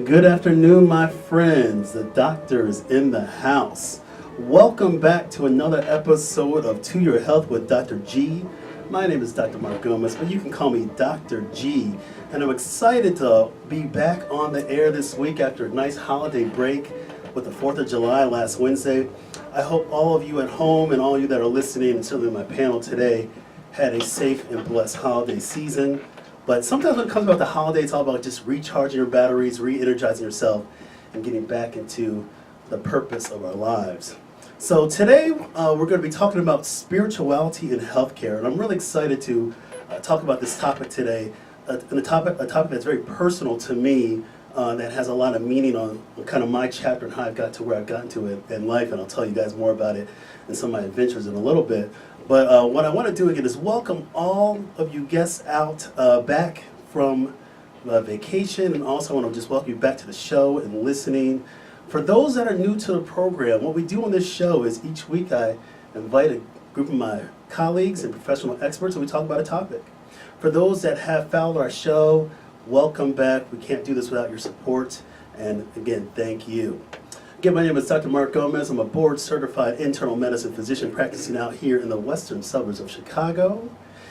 Good afternoon, my friends. The doctor is in the house. Welcome back to another episode of To Your Health with Dr. G. My name is Dr. Mark Gomez, but you can call me Dr. G. And I'm excited to be back on the air this week after a nice holiday break with the 4th of July last Wednesday. I hope all of you at home and all of you that are listening, and certainly my panel today, had a safe and blessed holiday season. But sometimes when it comes about the holiday, it's all about just recharging your batteries, re-energizing yourself, and getting back into the purpose of our lives. So today, we're going to be talking about spirituality in healthcare, and I'm really excited to talk about this topic today, a topic that's very personal to me, that has a lot of meaning on kind of my chapter and how I've got to where I've gotten to it in life, and I'll tell you guys more about it and some of my adventures in a little bit. But what I want to do again is welcome all of you guests out back from vacation, and also I want to just welcome you back to the show and listening. For those that are new to the program, what we do on this show is each week I invite a group of my colleagues and professional experts and we talk about a topic. For those that have followed our show, welcome back. We can't do this without your support, and again, thank you. Again, my name is Dr. Mark Gomez. I'm a board-certified internal medicine physician practicing out here in the western suburbs of Chicago.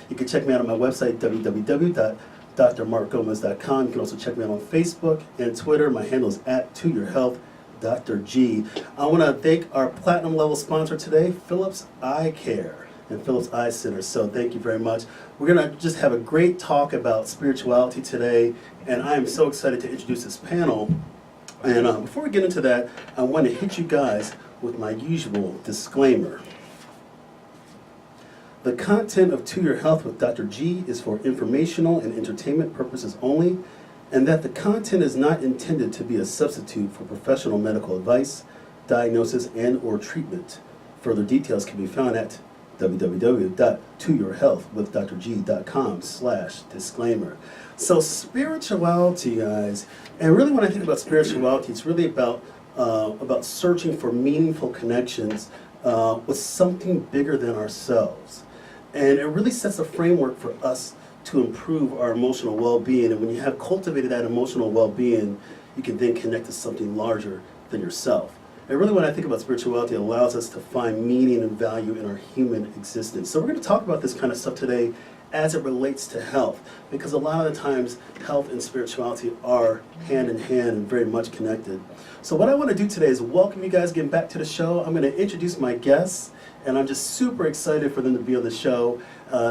You can check me out on my website, www.drmarkgomez.com. You can also check me out on Facebook and Twitter. My handle is @ToYourHealth.Dr.G. I want to thank our platinum level sponsor today, Philips Eye Care and Philips Eye Center. So thank you very much. We're going to just have a great talk about spirituality today, and I am so excited to introduce this panel. And before we get into that, I want to hit you guys with my usual disclaimer. The content of To Your Health with Dr. G is for informational and entertainment purposes only, and that the content is not intended to be a substitute for professional medical advice, diagnosis, and/or treatment. Further details can be found at www.toyourhealthwithdrg.com/disclaimer. So spirituality, guys, and really when I think about spirituality, it's really about searching for meaningful connections with something bigger than ourselves. And it really sets a framework for us to improve our emotional well-being. And when you have cultivated that emotional well-being, you can then connect to something larger than yourself. And really when I think about spirituality, it allows us to find meaning and value in our human existence. So we're going to talk about this kind of stuff today as it relates to health, because a lot of the times health and spirituality are hand in hand and very much connected. So what I want to do today is welcome you guys again back to the show. I'm going to introduce my guests, and I'm just super excited for them to be on the show.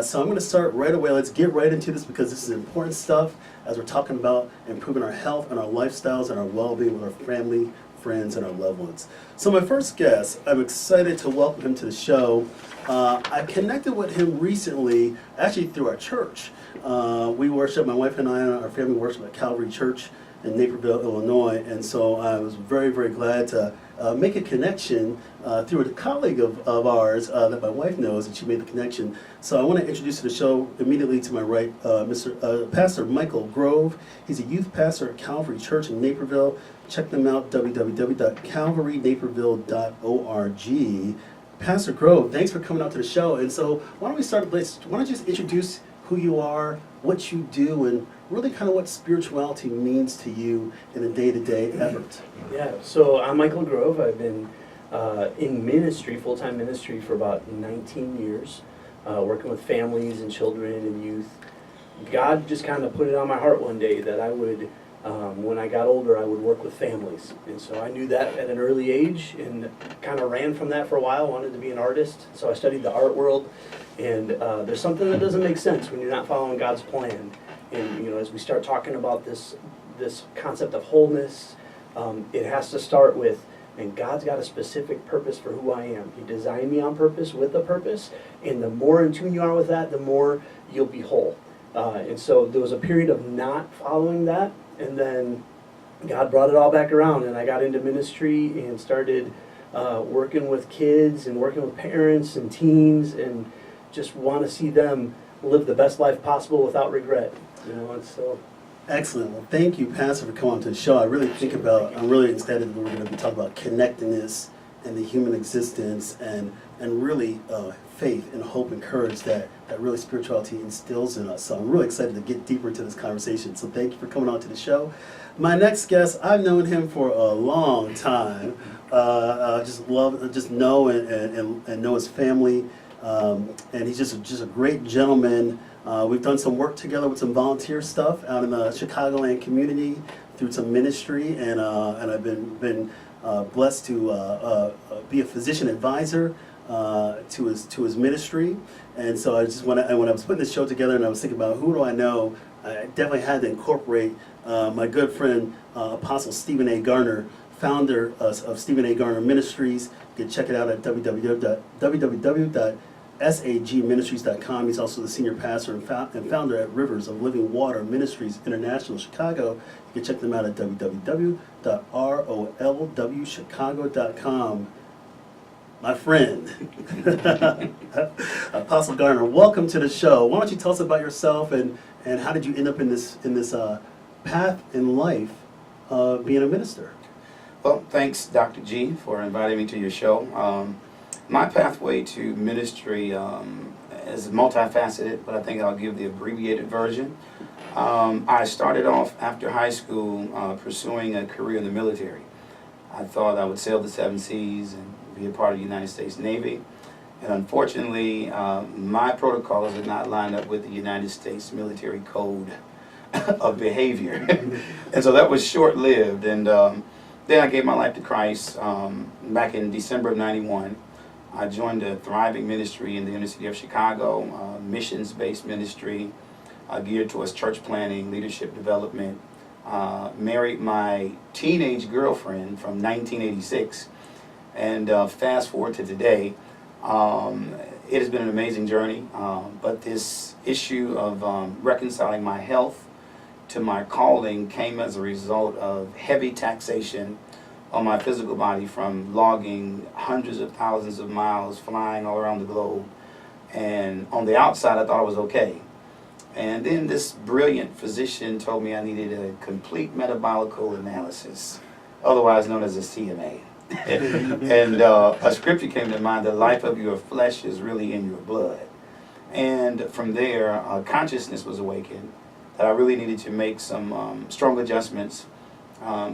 So I'm going to start right away. Let's get right into this because this is important stuff as we're talking about improving our health and our lifestyles and our well-being with our family, friends, and our loved ones. So my first guest, I'm excited to welcome him to the show. I connected with him recently, actually through our church. We worship, my wife and I and our family worship at Calvary Church in Naperville, Illinois, and so I was very, very glad to make a connection through a colleague of ours that my wife knows, and she made the connection. So I want to introduce to the show immediately to my right, Pastor Michael Grove. He's a youth pastor at Calvary Church in Naperville. Check them out, www.calvarynaperville.org. Pastor Grove, thanks for coming out to the show. And so why don't we start with, why don't you just introduce who you are, what you do, and really kind of what spirituality means to you in a day-to-day effort. Yeah, so I'm Michael Grove. I've been in ministry, full-time ministry, for about 19 years, working with families and children and youth. God just kind of put it on my heart one day that I would, when I got older, I would work with families. And so I knew that at an early age and kind of ran from that for a while, wanted to be an artist. So I studied the art world, and there's something that doesn't make sense when you're not following God's plan. And as we start talking about this concept of wholeness, it has to start with, and God's got a specific purpose for who I am. He designed me on purpose with a purpose, and the more in tune you are with that, the more you'll be whole. And so there was a period of not following that, and then God brought it all back around, and I got into ministry and started working with kids and working with parents and teens, and just want to see them live the best life possible without regret. And so. Excellent. Well, thank you, Pastor, for coming on to the show. I'm really excited that we're going to be talking about connectedness and the human existence and really faith and hope and courage that really spirituality instills in us. So I'm really excited to get deeper into this conversation. So thank you for coming on to the show. My next guest, I've known him for a long time. Just know and know his family. And he's just a great gentleman. We've done some work together with some volunteer stuff out in the Chicagoland community through some ministry, and I've been blessed to be a physician advisor to his ministry. And so when I was putting this show together and I was thinking about who do I know, I definitely had to incorporate my good friend Apostle Stephen A. Garner, founder of Stephen A. Garner Ministries. You can check it out at www.sagministries.com. He's also the senior pastor and founder at Rivers of Living Water Ministries International, Chicago. You can check them out at www.rolwchicago.com. My friend, Apostle Garner, welcome to the show. Why don't you tell us about yourself and how did you end up in this path in life being a minister? Well, thanks, Dr. G, for inviting me to your show. My pathway to ministry is multifaceted, but I think I'll give the abbreviated version. I started off after high school pursuing a career in the military. I thought I would sail the 7 seas and be a part of the United States Navy. And unfortunately, my protocols did not line up with the United States military code of behavior. And so that was short-lived. And then I gave my life to Christ back in December of '91. I joined a thriving ministry in the inner city of Chicago, missions-based ministry geared towards church planning, leadership development. Married my teenage girlfriend from 1986. And fast forward to today, it has been an amazing journey. But this issue of reconciling my health to my calling came as a result of heavy taxation on my physical body from logging hundreds of thousands of miles, flying all around the globe. And on the outside, I thought I was okay. And then this brilliant physician told me I needed a complete metabolical analysis, otherwise known as a CMA. And a scripture came to mind, the life of your flesh is really in your blood. And from there, consciousness was awakened that I really needed to make some strong adjustments,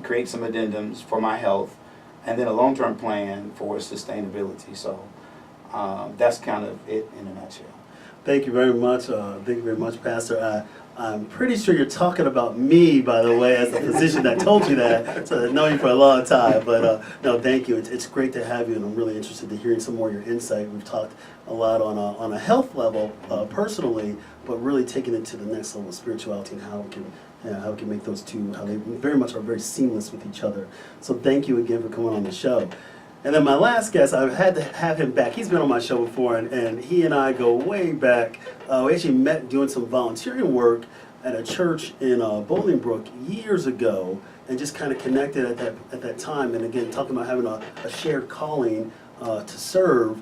create some addendums for my health, and then a long-term plan for sustainability. So that's kind of it in a nutshell. Thank you very much. Thank you very much, Pastor. I'm pretty sure you're talking about me, by the way, as the physician that told you that. So I've known you for a long time. But no, thank you. It's great to have you, and I'm really interested to hearing some more of your insight. We've talked a lot on a health level personally, but really taking it to the next level of spirituality and how we can make those two, how they very much are very seamless with each other. So thank you again for coming on the show. And then my last guest, I've had to have him back. He's been on my show before, and he and I go way back. We actually met doing some volunteering work at a church in Bolingbrook years ago, and just kind of connected at that time. And again, talking about having a shared calling to serve,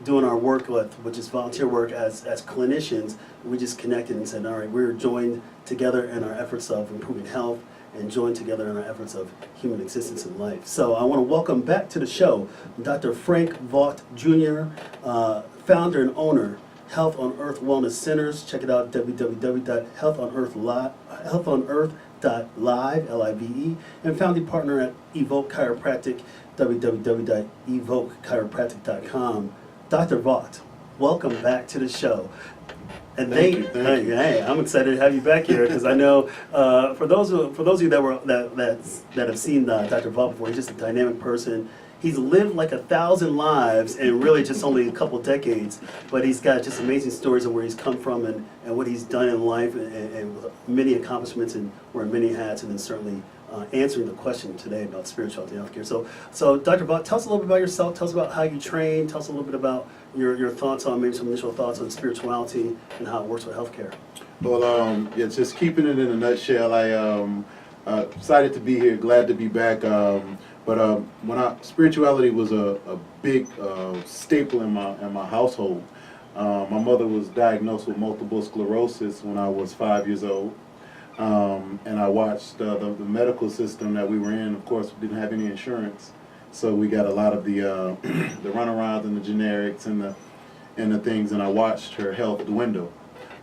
doing our work which is volunteer work as clinicians. We just connected and said, all right, we're joined together in our efforts of improving health, and join together in our efforts of human existence in life. So I want to welcome back to the show Dr. Frank Vaught Jr., founder and owner, Health on Earth Wellness Centers. Check it out, www.healthonearth.live, L-I-V-E, and founding partner at Evoke Chiropractic, www.evokechiropractic.com. Dr. Vaught, welcome back to the show. And Thank you. hey, I'm excited to have you back here because I know for those of you that have seen Dr. Vaught before, he's just a dynamic person. He's lived like 1,000 lives in really just only a couple decades, but he's got just amazing stories of where he's come from and what he's done in life and many accomplishments and wearing many hats, and then certainly answering the question today about spirituality and healthcare. So Dr. Vaught, tell us a little bit about yourself. Tell us about how you train. Tell us a little bit about your thoughts on, maybe some initial thoughts on spirituality and how it works with healthcare. Well, yeah, just keeping it in a nutshell, I excited to be here, glad to be back. But spirituality was a big staple in my household. My mother was diagnosed with multiple sclerosis when I was 5 years old. And I watched the medical system that we were in, of course, didn't have any insurance. So we got a lot of the the runarounds and the generics and the things, and I watched her health dwindle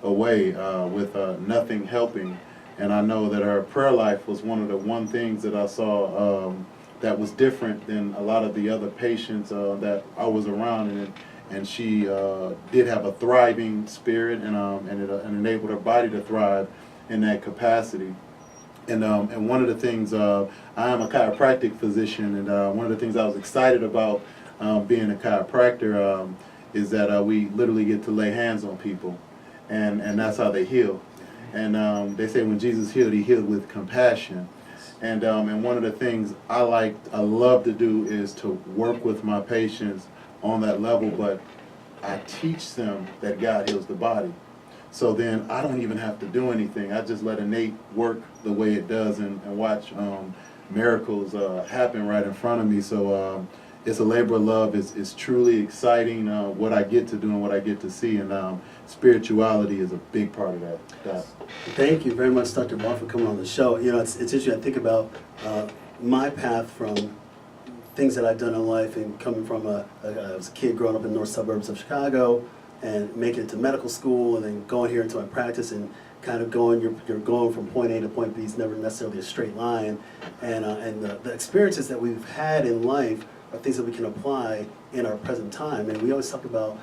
away with nothing helping. And I know that her prayer life was one of the things that I saw that was different than a lot of the other patients that I was around. And she did have a thriving spirit, and it enabled her body to thrive in that capacity. And one of the things, I am a chiropractic physician, and one of the things I was excited about being a chiropractor is that we literally get to lay hands on people, and that's how they heal. And they say when Jesus healed, he healed with compassion. And one of the things I love to do is to work with my patients on that level, but I teach them that God heals the body. So then I don't even have to do anything. I just let innate work the way it does and watch miracles happen right in front of me. So it's a labor of love. It's truly exciting what I get to do and what I get to see. And spirituality is a big part of that. Thank you very much, Dr. Barr, for coming on the show. You know, it's interesting. I think about my path from things that I've done in life, and coming from I was a kid growing up in the north suburbs of Chicago, and making it to medical school, and then going here into my practice, and kind of you're going from point A to point B. It's never necessarily a straight line, and the experiences that we've had in life are things that we can apply in our present time. And we always talk about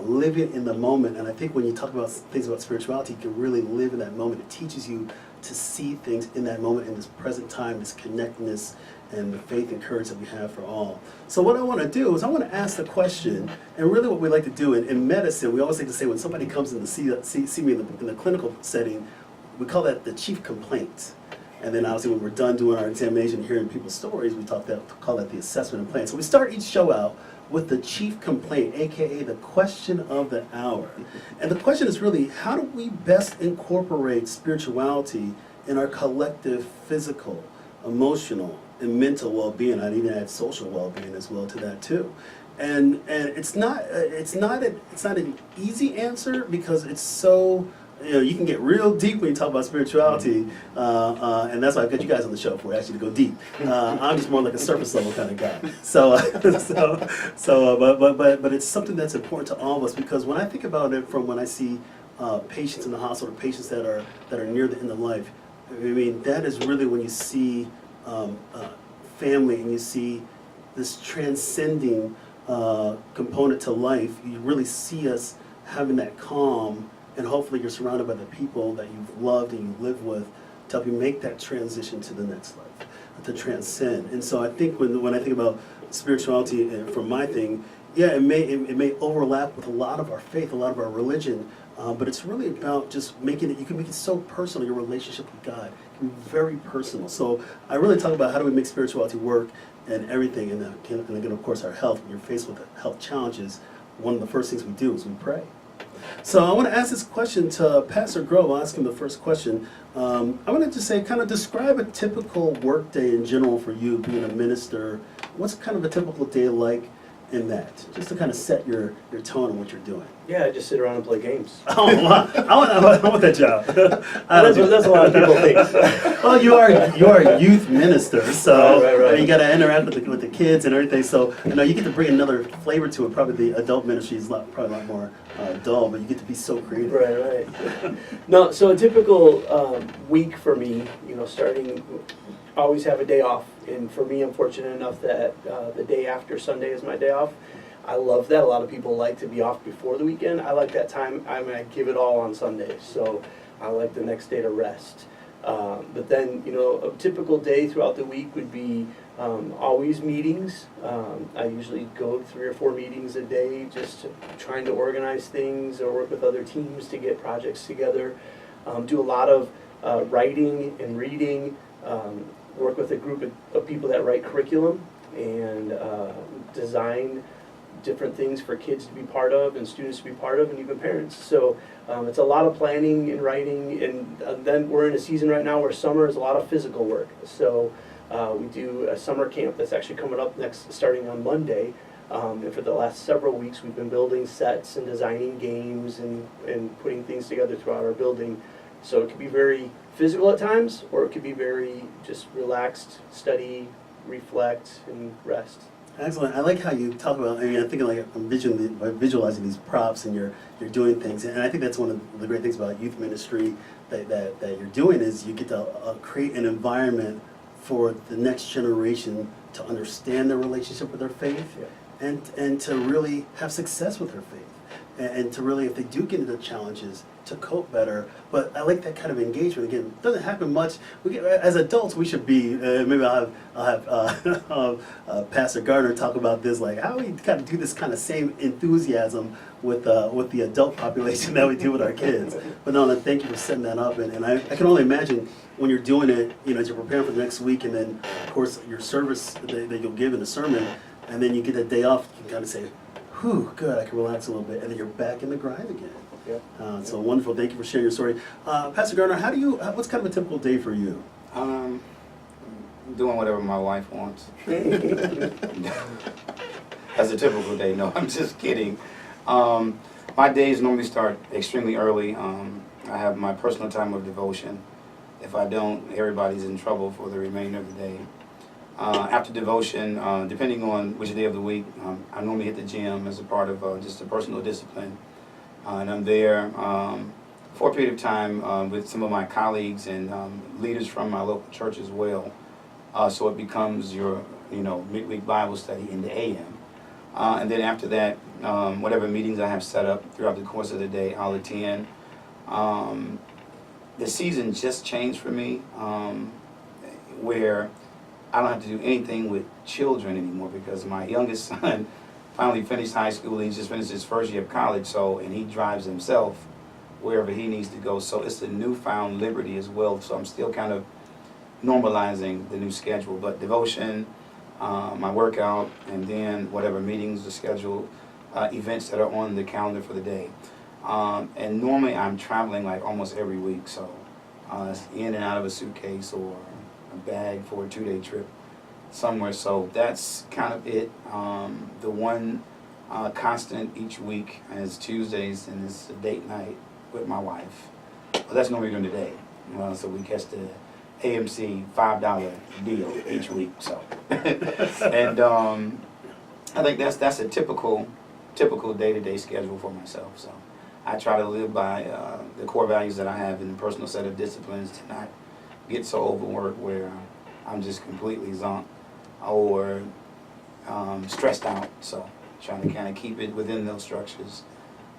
living in the moment, and I think when you talk about things about spirituality, you can really live in that moment. It teaches you to see things in that moment, in this present time, this connectedness, and the faith and courage that we have for all. So what I want to do is I want to ask the question, and really what we like to do in medicine, we always like to say when somebody comes in to see me in the clinical setting, we call that the chief complaint. And then obviously when we're done doing our examination, hearing people's stories, we call that the assessment and plan. So we start each show out with the chief complaint, aka the question of the hour. And the question is really, how do we best incorporate spirituality in our collective physical, emotional, and mental well-being? I'd even add social well-being as well to that too. And it's not an easy answer, because it's so, you can get real deep when you talk about spirituality, and that's why I've got you guys on the show for, actually, to go deep. I'm just more like a surface level kind of guy. But it's something that's important to all of us, because when I think about it, from when I see patients in the hospital, patients that are near the end of life, I mean, that is really when you see family, and you see this transcending component to life. You really see us having that calm, and hopefully you're surrounded by the people that you've loved and you live with to help you make that transition to the next life, to transcend. And so I think when I think about spirituality from my thing, yeah, it may overlap with a lot of our faith, a lot of our religion, but it's really about just you can make it so personal, your relationship with God can be very personal. So I really talk about how do we make spirituality work and everything, and again, of course, our health. When you're faced with health challenges, one of the first things we do is we pray. So I want to ask this question to Pastor Grove. I'll ask him the first question. I want to just say, kind of describe a typical work day in general for you, being a minister. What's kind of a typical day like in that? Just to kind of set your tone on what you're doing. Yeah, I just sit around and play games. Oh, wow. I want that job. That's what a lot of people think. Well, you are a youth minister, so right. You got to interact with the kids and everything. So you get to bring another flavor to it. Probably the adult ministry is probably a lot more dull, but you get to be so creative. Right. No, so a typical week for me, starting, always have a day off. And for me, I'm fortunate enough that the day after Sunday is my day off. I love that. A lot of people like to be off before the weekend. I like that time. I give it all on Sunday, so I like the next day to rest. But then, a typical day throughout the week would be always meetings. I usually go 3 or 4 meetings a day, just trying to organize things or work with other teams to get projects together. Do a lot of writing and reading. Work with a group of people that write curriculum and design different things for kids to be part of and students to be part of, and even parents. So it's a lot of planning and writing, and then we're in a season right now where summer is a lot of physical work. So we do a summer camp that's actually coming up starting on Monday. And for the last several weeks, we've been building sets and designing games and putting things together throughout our building. So it can be very physical at times, or it could be very just relaxed, study, reflect, and rest. Excellent. I like how you talk about. I mean, I'm thinking like I'm visualizing these props, and you're doing things, and I think that's one of the great things about youth ministry that you're doing is you get to create an environment for the next generation to understand their relationship with their faith, Yeah. and to really have success with their faith, and to really, if they do get into challenges, to cope better. But I like that kind of engagement. Again, it doesn't happen much. As adults, we should be. Maybe I'll have Pastor Gardner talk about this, like how we kind of do this kind of same enthusiasm with the adult population that we do with our kids. But no, thank you for setting that up. And I can only imagine when you're doing it, as you're preparing for the next week, and then of course your service that you'll give in the sermon, and then you get that day off, you can kind of say, "Whew, good, I can relax a little bit," and then you're back in the grind again. Yeah. So wonderful. Thank you for sharing your story. Pastor Gardner, what's kind of a typical day for you? Doing whatever my wife wants. That's a typical day. No, I'm just kidding. My days normally start extremely early. I have my personal time of devotion. If I don't, everybody's in trouble for the remainder of the day. After devotion, depending on which day of the week, I normally hit the gym as a part of just a personal discipline. And I'm there for a period of time with some of my colleagues and leaders from my local church as well. So it becomes your, midweek Bible study in the AM. And then after that, whatever meetings I have set up throughout the course of the day, I'll attend. The season just changed for me, where I don't have to do anything with children anymore because my youngest son finally finished high school. He just finished his first year of college, and he drives himself wherever he needs to go. So it's a newfound liberty as well. So I'm still kind of normalizing the new schedule, but devotion, my workout, and then whatever meetings are scheduled, events that are on the calendar for the day. And normally I'm traveling like almost every week, so it's in and out of a suitcase or a bag for a 2-day trip somewhere. So that's kind of it. The one constant each week is Tuesdays, and it's a date night with my wife. Well, that's normally during the day. So we catch the AMC $5 deal each week. So, and I think that's a typical day-to-day schedule for myself. So I try to live by the core values that I have in the personal set of disciplines to not get so overworked where I'm just completely zonked or stressed out. So trying to kind of keep it within those structures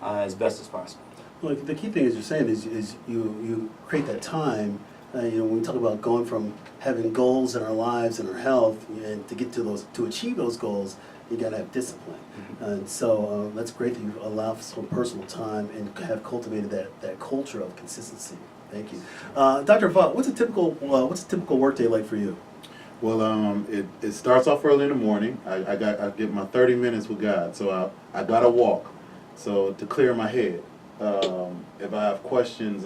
as best as possible. Well, the key thing, as you're saying, is you create that time. When we talk about going from having goals in our lives and our health, and to achieve those goals, you got to have discipline. Mm-hmm. And so that's great that you allow for some personal time and have cultivated that culture of consistency. Thank you, Dr. Vaught. What's a typical workday like for you? Well, it starts off early in the morning. I get my 30 minutes with God, so I gotta walk, so to clear my head. If I have questions,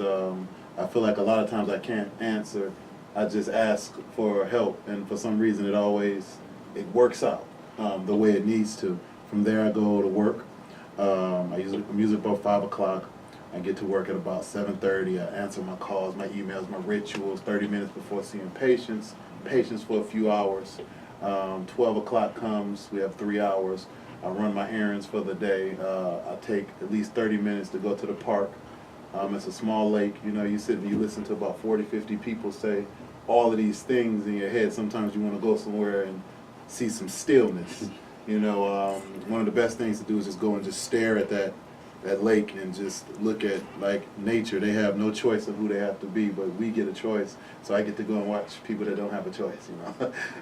I feel like a lot of times I can't answer. I just ask for help, and for some reason it works out the way it needs to. From there I go to work. I'm usually about 5 o'clock. I get to work at about 7:30. I answer my calls, my emails, my rituals, 30 minutes before seeing patients for a few hours. 12 o'clock comes, we have 3 hours. I run my errands for the day. I take at least 30 minutes to go to the park. It's a small lake. You sit and you listen to about 40, 50 people say all of these things in your head. Sometimes you want to go somewhere and see some stillness. One of the best things to do is just go and just stare at that lake and just look at like nature. They have no choice of who they have to be, but we get a choice. So I get to go and watch people that don't have a choice,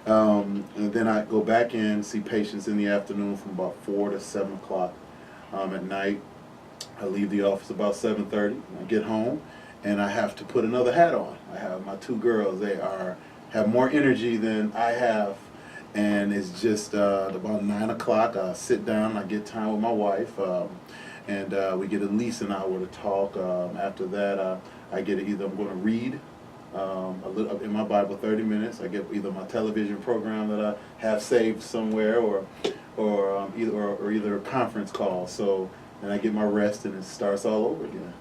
and then I go back in, see patients in the afternoon from about 4 to 7 o'clock at night. I leave the office about 7:30. I get home, and I have to put another hat on. I have my 2 girls. They have more energy than I have, and it's just about 9 o'clock. I sit down. I get time with my wife, and we get at least an hour to talk. After that, I get either I'm going to read a little in my Bible 30 minutes. I get either my television program that I have saved somewhere, or either a conference call. So. And I get my rest, and it starts all over again.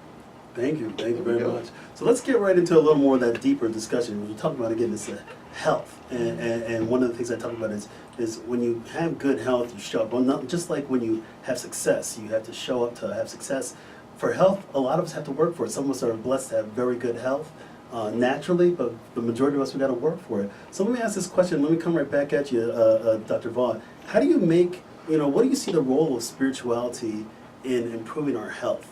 Thank you There we very go. much. So let's get right into a little more of that deeper discussion. When you talk about, again, this health, and one of the things I talk about is when you have good health, you show up. Well, not just like when you have success, you have to show up to have success. For health, a lot of us have to work for it. Some of us are blessed to have very good health naturally, but the majority of us, we got to work for it. So let me ask this question. Let me come right back at you, Dr. Vaughn. How do you make, what do you see the role of spirituality in improving our health?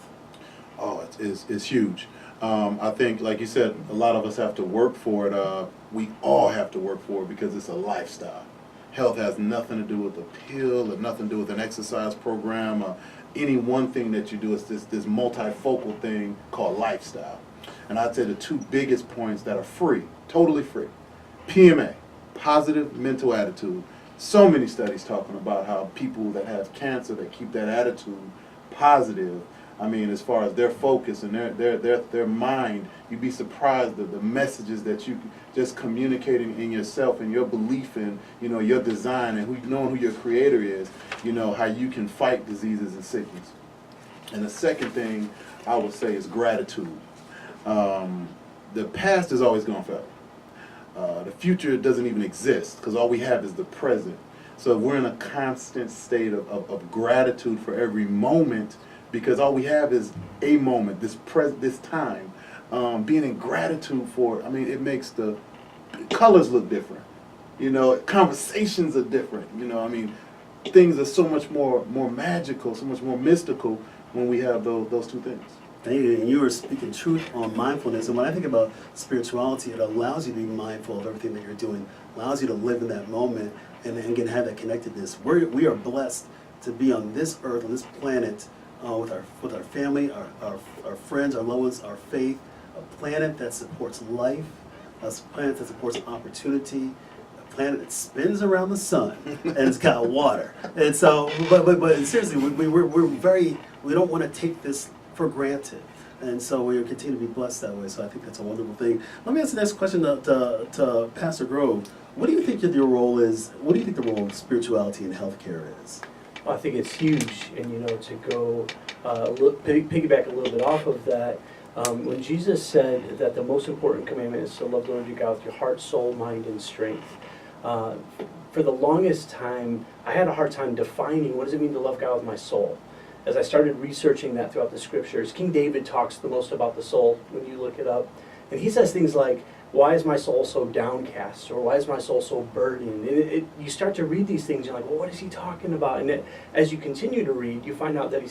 Oh, it's huge. I think, like you said, a lot of us have to work for it. We all have to work for it because it's a lifestyle. Health has nothing to do with a pill or nothing to do with an exercise program or any one thing that you do. It's this multifocal thing called lifestyle. And I'd say the two biggest points that are free, totally free. PMA, positive mental attitude. So many studies talking about how people that have cancer, that keep that attitude positive, I mean, as far as their focus and their mind, you'd be surprised at the messages that you just communicating in yourself and your belief in, your design and knowing who your creator is, how you can fight diseases and sickness. And the second thing I would say is gratitude. The past is always gone forever. The future doesn't even exist because all we have is the present. So we're in a constant state of gratitude for every moment, because all we have is a moment, this time. Being in gratitude for it, it makes the colors look different. Conversations are different. Things are so much more magical, so much more mystical when we have those two things. And you were speaking truth on mindfulness. And when I think about spirituality, it allows you to be mindful of everything that you're doing, allows you to live in that moment and again have that connectedness. We are blessed to be on this earth, on this planet, with our family, our friends, our loved ones, our faith, a planet that supports life, a planet that supports opportunity, a planet that spins around the sun, and it's got water. And so, but seriously, we don't want to take this for granted. And so we continue to be blessed that way. So I think that's a wonderful thing. Let me ask the next question to Pastor Grove. What do you think your role is? What do you think the role of spirituality in healthcare is? I think it's huge, and to go piggyback a little bit off of that, when Jesus said that the most important commandment is to love the Lord your God with your heart, soul, mind, and strength. For the longest time, I had a hard time defining what does it mean to love God with my soul. As I started researching that throughout the scriptures, King David talks the most about the soul when you look it up, and he says things like, why is my soul so downcast? Or why is my soul so burdened? And you start to read these things, you're like, well, what is he talking about? And as you continue to read, you find out that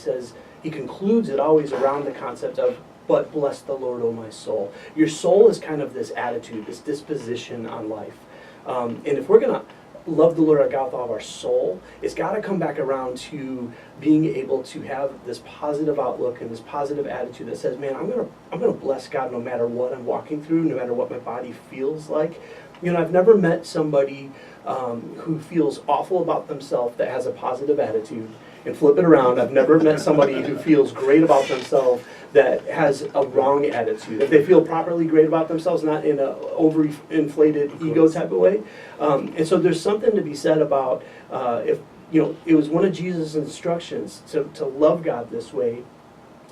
he concludes it always around the concept of, but bless the Lord, O my soul. Your soul is kind of this attitude, this disposition on life. And if we're going to love the Lord our God with all of our soul, it's got to come back around to being able to have this positive outlook and this positive attitude that says, man, I'm gonna bless God no matter what I'm walking through, no matter what my body feels like. I've never met somebody who feels awful about themselves that has a positive attitude. And flip it around, I've never met somebody who feels great about themselves that has a wrong attitude. If they feel properly great about themselves, not in an overinflated ego type of way. And so there's something to be said about it was one of Jesus' instructions to love God this way.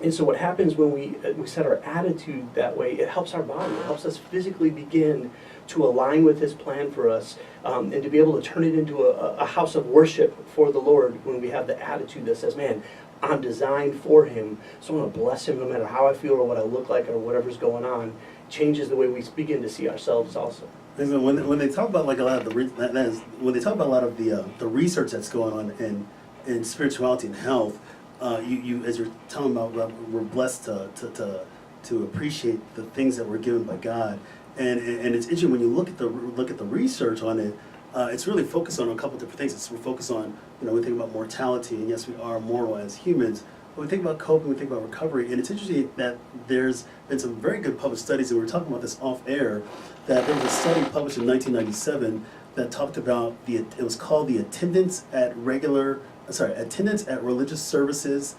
And so what happens when we set our attitude that way, it helps our body. It helps us physically begin to align with His plan for us, and to be able to turn it into a house of worship for the Lord when we have the attitude that says, man, I'm designed for Him, so I'm going to bless Him no matter how I feel or what I look like or whatever's going on. It changes the way we begin to see ourselves also. When they talk about like a lot of when they talk about a lot of the research that's going on in spirituality and health, you as you're telling about, we're blessed to appreciate the things that we're given by God, and it's interesting when you look at the research on it. It's really focused on a couple different things. We're focused on, we think about mortality, and yes, we are mortal as humans. But we think about coping, we think about recovery, and it's interesting that there's been some very good published studies, and we were talking about this off air, that there was a study published in 1997 that talked about it was called the attendance at religious services,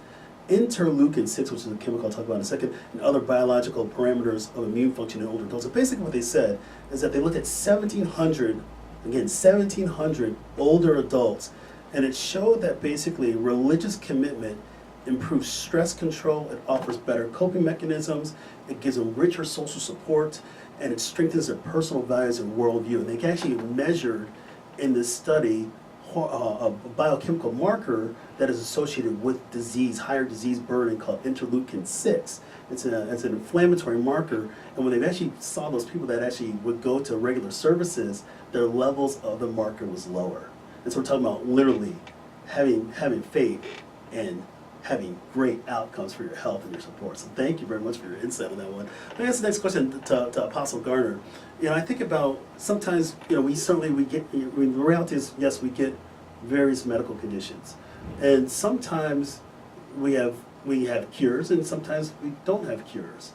interleukin-6, which is a chemical I'll talk about in a second, and other biological parameters of immune function in older adults. So basically what they said is that they looked at 1,700 older adults, and it showed that basically religious commitment improves stress control, it offers better coping mechanisms, it gives them richer social support, and it strengthens their personal values and worldview. And they actually measured in this study a biochemical marker that is associated with disease, higher disease burden, called interleukin 6. It's an inflammatory marker, and when they actually saw those people that actually would go to regular services, their levels of the marker was lower. And so we're talking about literally having faith and having great outcomes for your health and your support. So thank you very much for your insight on that one. Let me ask the next question to Apostle Garner. I think about sometimes, the reality is, yes, we get various medical conditions. And sometimes we have cures, and sometimes we don't have cures.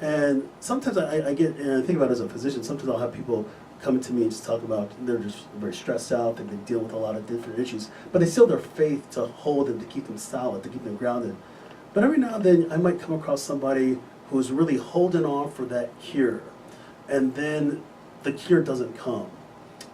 And sometimes I think about it as a physician, sometimes I'll have people coming to me and just talk about they're just very stressed out, they've been dealing with a lot of different issues, but they still have their faith to hold them, to keep them solid, to keep them grounded. But every now and then I might come across somebody who's really holding on for that cure, and then the cure doesn't come,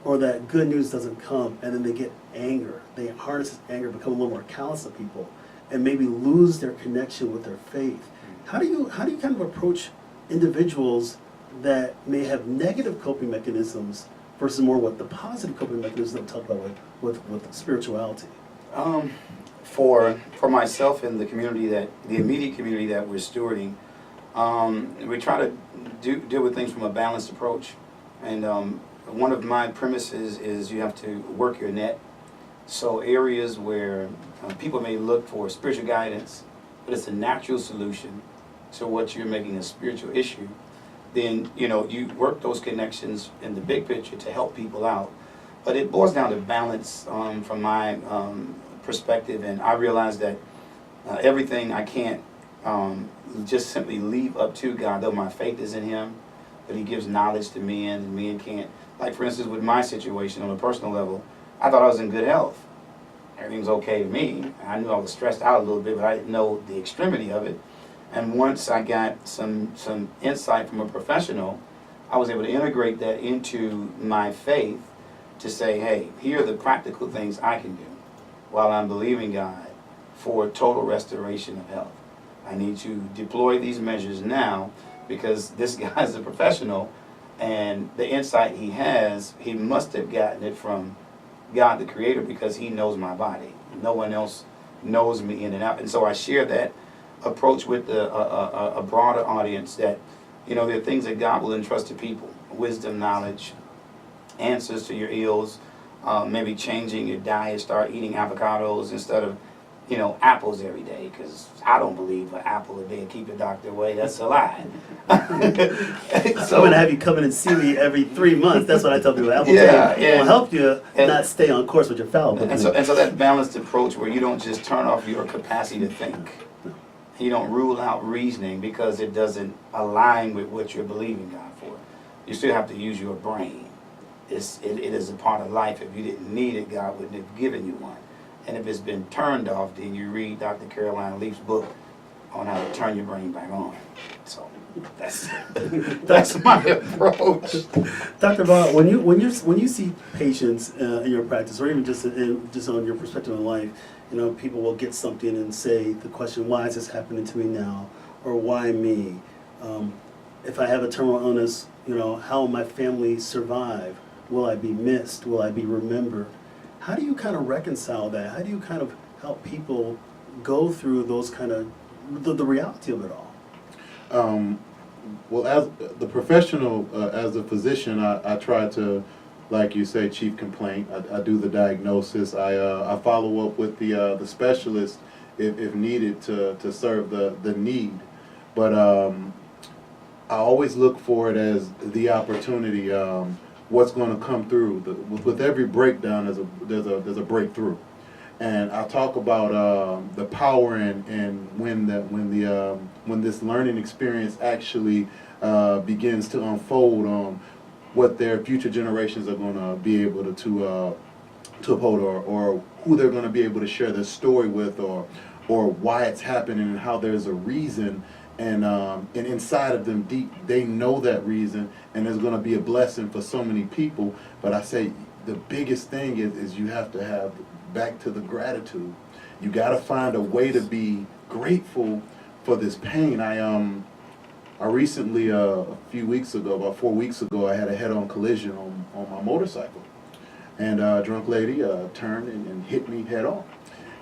or that good news doesn't come, and then they get anger. They harness this anger, become a little more callous to people, and maybe lose their connection with their faith. How do you kind of approach individuals that may have negative coping mechanisms versus more what the positive coping mechanisms that we talk about with spirituality? For myself and the immediate community that we're stewarding, we try to deal with things from a balanced approach. And one of my premises is you have to work your net. So areas where people may look for spiritual guidance, but it's a natural solution to what you're making a spiritual issue, then you work those connections in the big picture to help people out. But it boils down to balance from my perspective, and I realize that everything I can't just simply leave up to God, though my faith is in Him, but He gives knowledge to men, and men can't. Like, for instance, with my situation on a personal level, I thought I was in good health. Everything was okay to me. I knew I was stressed out a little bit, but I didn't know the extremity of it. And once I got some insight from a professional, I was able to integrate that into my faith to say, hey, here are the practical things I can do while I'm believing God for total restoration of health. I need to deploy these measures now because this guy's a professional, and the insight he has, he must have gotten it from God the Creator, because He knows my body. No one else knows me in and out. And so I share that approach with a broader audience, that there are things that God will entrust to people: wisdom, knowledge, answers to your ills, maybe changing your diet, start eating avocados instead of apples every day, because I don't believe an apple a day will keep the doctor away. That's a lie. So, I'm going to have you come in and see me every 3 months. That's what I tell people. Apple will help you not stay on course with your fallible. And so that balanced approach where you don't just turn off your capacity to think. You don't rule out reasoning because it doesn't align with what you're believing God for. You still have to use your brain. It is a part of life. If you didn't need it, God wouldn't have given you one. And if it's been turned off, then you read Dr. Caroline Leaf's book on how to turn your brain back on. So that's my approach. Dr. Vaughn, when you see patients in your practice, or even just on your perspective in life, people will get something and say the question, why is this happening to me now? Or why me? If I have a terminal illness, how will my family survive? Will I be missed? Will I be remembered? How do you kind of reconcile that? How do you kind of help people go through those kind of, the reality of it all? Well, as the professional, as a physician, I try to, like you say, chief complaint. I do the diagnosis. I follow up with the specialist if needed to serve the need. But I always look for it as the opportunity. What's going to come through with every breakdown? There's a breakthrough, and I talk about the power and when this learning experience actually begins to unfold, what their future generations are going to be able to uphold, or who they're going to be able to share their story with, or why it's happening, and how there's a reason. And inside of them deep, they know that reason, and there's going to be a blessing for so many people. But I say the biggest thing is you have to have, back to the gratitude. You got to find a way to be grateful for this pain. I recently, a few weeks ago, about 4 weeks ago, I had a head-on collision on my motorcycle. And a drunk lady turned and hit me head-on.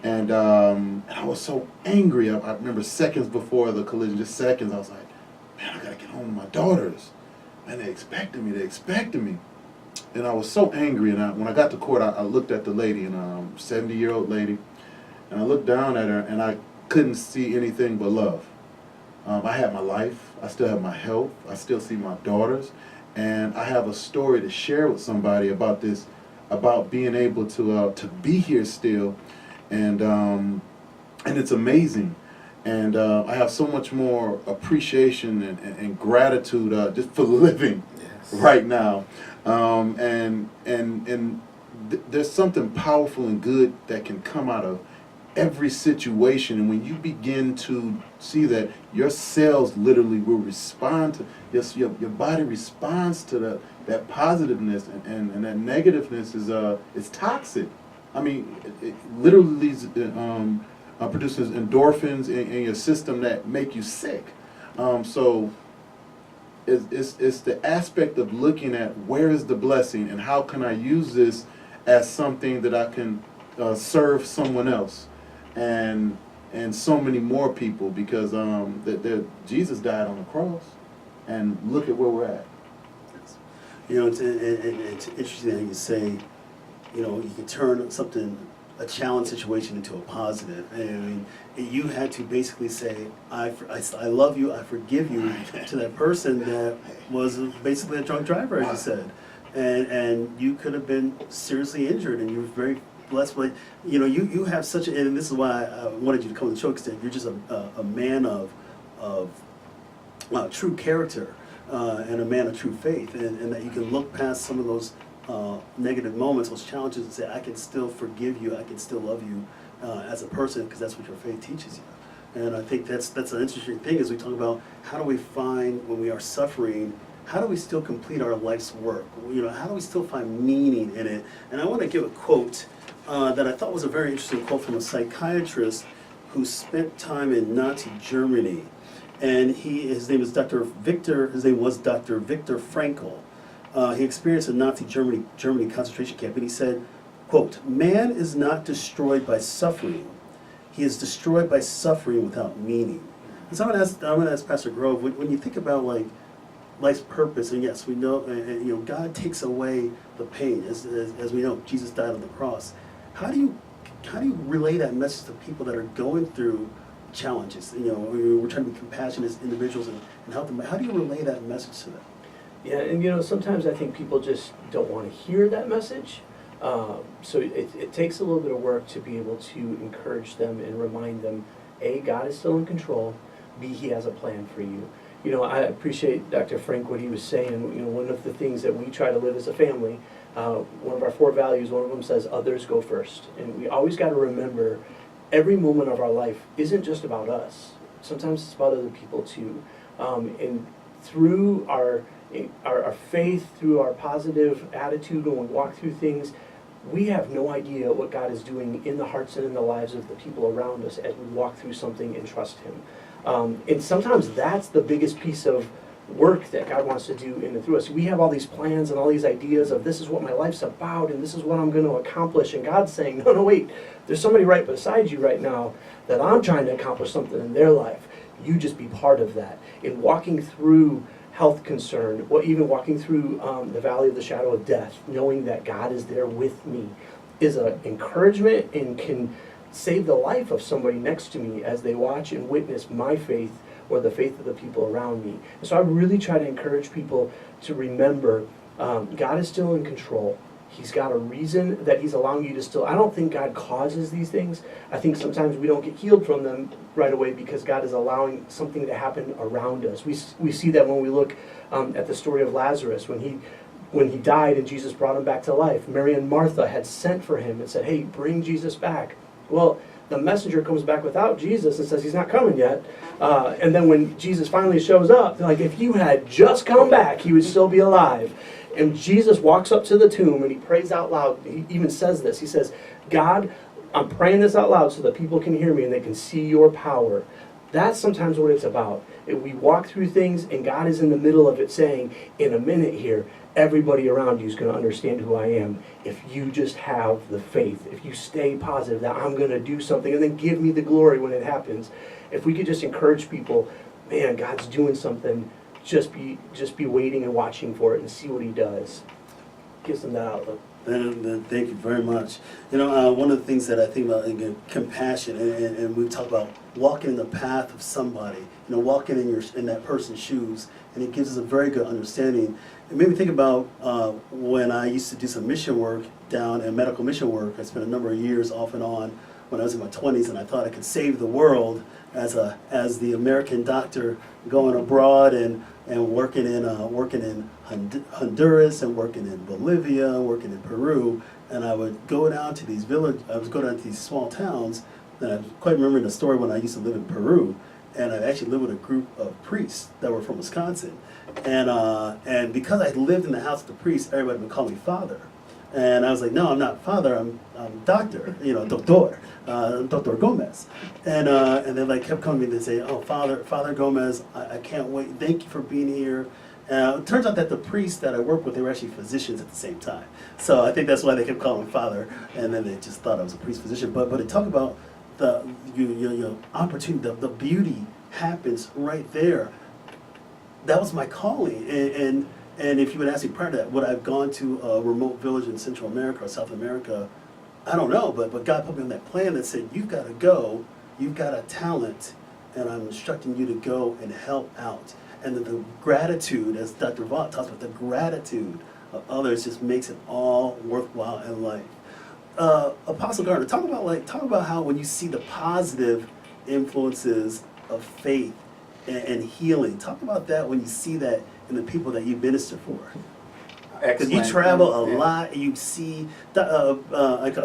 And I was so angry. I remember seconds before the collision, just seconds, I was like, man, I gotta get home to my daughters. And they expected me. And I was so angry. And when I got to court, I looked at the lady, and 70-year-old lady, and I looked down at her, and I couldn't see anything but love. I had my life, I still have my health, I still see my daughters, and I have a story to share with somebody about this, about being able to be here still, and it's amazing. And I have so much more appreciation and gratitude just for living right now. There's something powerful and good that can come out of every situation, and when you begin to see that your cells literally will respond to your body responds to that positiveness, and that negativeness is toxic. I mean, it literally produces endorphins in your system that make you sick. So it's the aspect of looking at where is the blessing and how can I use this as something that I can serve someone else and so many more people, because Jesus died on the cross, and look at where we're at. You know, it's interesting that you say, you know, you can turn a challenge situation into a positive. And I mean, you had to basically say, I love you, I forgive you to that person that was basically a drunk driver, as you said. And you could have been seriously injured, and you were very blessed. But, you know, you have such a, and this is why I wanted you to come on the show, because you're just a man of true character and a man of true faith, and that you can look past some of those negative moments, those challenges, and say, I can still forgive you, I can still love you as a person, because that's what your faith teaches you. And I think that's an interesting thing as we talk about how do we find, when we are suffering, how do we still complete our life's work? You know, how do we still find meaning in it? And I want to give a quote that I thought was a very interesting quote from a psychiatrist who spent time in Nazi Germany. And his name was Dr. Viktor Frankl. He experienced a Nazi Germany concentration camp, and he said, quote, "Man is not destroyed by suffering. He is destroyed by suffering without meaning." And so I'm going to ask Pastor Grove, when you think about like life's purpose, and yes, we know, you know, God takes away the pain, as we know, Jesus died on the cross. How do you relay that message to people that are going through challenges? You know, we're trying to be compassionate as individuals and help them. How do you relay that message to them? Yeah, and you know, sometimes I think people just don't want to hear that message. So it takes a little bit of work to be able to encourage them and remind them, A, God is still in control, B, He has a plan for you. You know, I appreciate Dr. Frank, what he was saying. You know, one of the things that we try to live as a family, one of our 4 values, one of them says, others go first. And we always got to remember, every moment of our life isn't just about us. Sometimes it's about other people too. And through our faith, through our positive attitude when we walk through things, we have no idea what God is doing in the hearts and in the lives of the people around us as we walk through something and trust Him. And sometimes that's the biggest piece of work that God wants to do in and through us. We have all these plans and all these ideas of this is what my life's about and this is what I'm going to accomplish. And God's saying, no, wait, there's somebody right beside you right now that I'm trying to accomplish something in their life. You just be part of that. In walking through health concern, even walking through the valley of the shadow of death, knowing that God is there with me is an encouragement and can save the life of somebody next to me as they watch and witness my faith or the faith of the people around me. And so I really try to encourage people to remember God is still in control. He's got a reason that He's allowing you to still. I don't think God causes these things. I think sometimes we don't get healed from them right away because God is allowing something to happen around us. We see that when we look at the story of Lazarus. When he died and Jesus brought him back to life, Mary and Martha had sent for him and said, hey, bring Jesus back. Well, the messenger comes back without Jesus and says he's not coming yet. And then when Jesus finally shows up, they're like, if you had just come back, he would still be alive. And Jesus walks up to the tomb and he prays out loud. He even says this. He says, God, I'm praying this out loud so that people can hear me and they can see your power. That's sometimes what it's about. If we walk through things and God is in the middle of it saying, in a minute here, everybody around you is going to understand who I am if you just have the faith, if you stay positive that I'm going to do something and then give me the glory when it happens. If we could just encourage people, man, God's doing something, just be waiting and watching for it and see what he does. Gives them that outlook. Then thank you very much. You know, one of the things that I think about, again, compassion, and we talk about walking in the path of somebody, you know, walking in that person's shoes, and it gives us a very good understanding. It made me think about when I used to do some mission work down in medical mission work. I spent a number of years off and on when I was in my 20s, and I thought I could save the world as the American doctor going abroad and working in Honduras and working in Bolivia, working in Peru, and I would go down to these small towns. And I quite remember the story when I used to live in Peru, and I actually lived with a group of priests that were from Wisconsin, and because I lived in the house of the priest, everybody would call me father. And I was like, no, I'm not father, I'm doctor, you know, Dr. Gomez. And they like kept coming to me and say, oh, Father Gomez, I can't wait, thank you for being here. It turns out that the priests that I worked with, they were actually physicians at the same time. So I think that's why they kept calling me father, and then they just thought I was a priest physician. But it talked about your opportunity, the beauty happens right there. That was my calling, and if you would ask me prior to that, would I have gone to a remote village in Central America or South America? I don't know, but God put me on that plan that said, you've got to go, you've got a talent, and I'm instructing you to go and help out. And the gratitude, as Dr. Vaught talks about, the gratitude of others just makes it all worthwhile in life. Apostle Gardner, talk about how when you see the positive influences of faith and healing, talk about that when you see that in the people that you minister for. Because you travel a lot, you see, I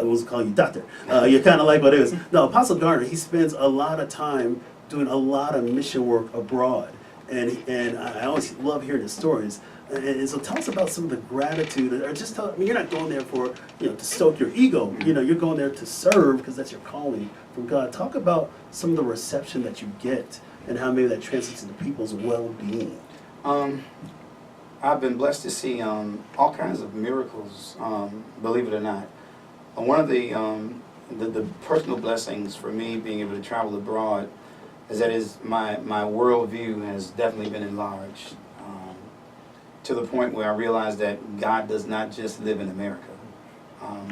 was calling you doctor, you're kind of like what it is. No, Apostle Gardner, he spends a lot of time doing a lot of mission work abroad. And I always love hearing his stories. And so tell us about some of the gratitude, or just tell, I mean, you're not going there for, you know, to stoke your ego, you know, you're going there to serve because that's your calling from God. Talk about some of the reception that you get and how maybe that translates into people's well-being. I've been blessed to see all kinds of miracles, believe it or not. One of the personal blessings for me being able to travel abroad is that my worldview has definitely been enlarged to the point where I realize that God does not just live in America.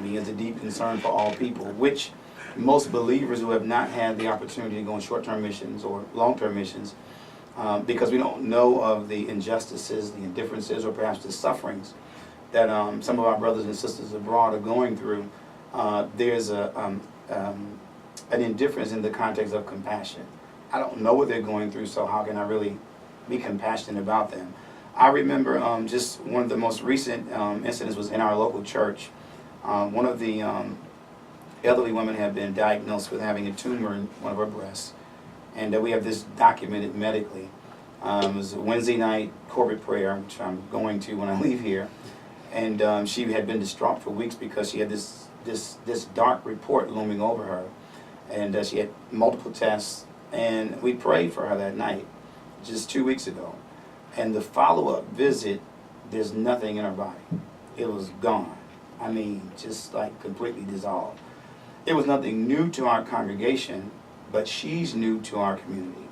He has a deep concern for all people, which most believers who have not had the opportunity to go on short-term missions or long-term missions, because we don't know of the injustices, the indifferences, or perhaps the sufferings that some of our brothers and sisters abroad are going through, there's an indifference in the context of compassion. I don't know what they're going through, so how can I really be compassionate about them? I remember just one of the most recent incidents was in our local church. One of the elderly women had been diagnosed with having a tumor in one of her breasts, and we have this documented medically. It was a Wednesday night corporate prayer, which I'm going to when I leave here, and she had been distraught for weeks because she had this dark report looming over her, and she had multiple tests, and we prayed for her that night, just 2 weeks ago. And the follow-up visit, there's nothing in her body. It was gone. I mean, just like completely dissolved. It was nothing new to our congregation, but she's new to our community.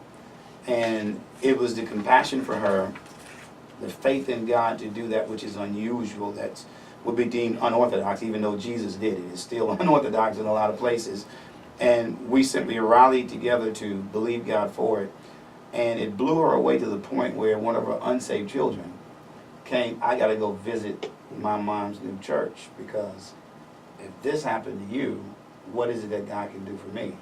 And it was the compassion for her, the faith in God to do that which is unusual, that would be deemed unorthodox, even though Jesus did it. It's still unorthodox in a lot of places. And we simply rallied together to believe God for it. And it blew her away to the point where one of her unsaved children came, I got to go visit my mom's new church, because if this happened to you, what is it that God can do for me?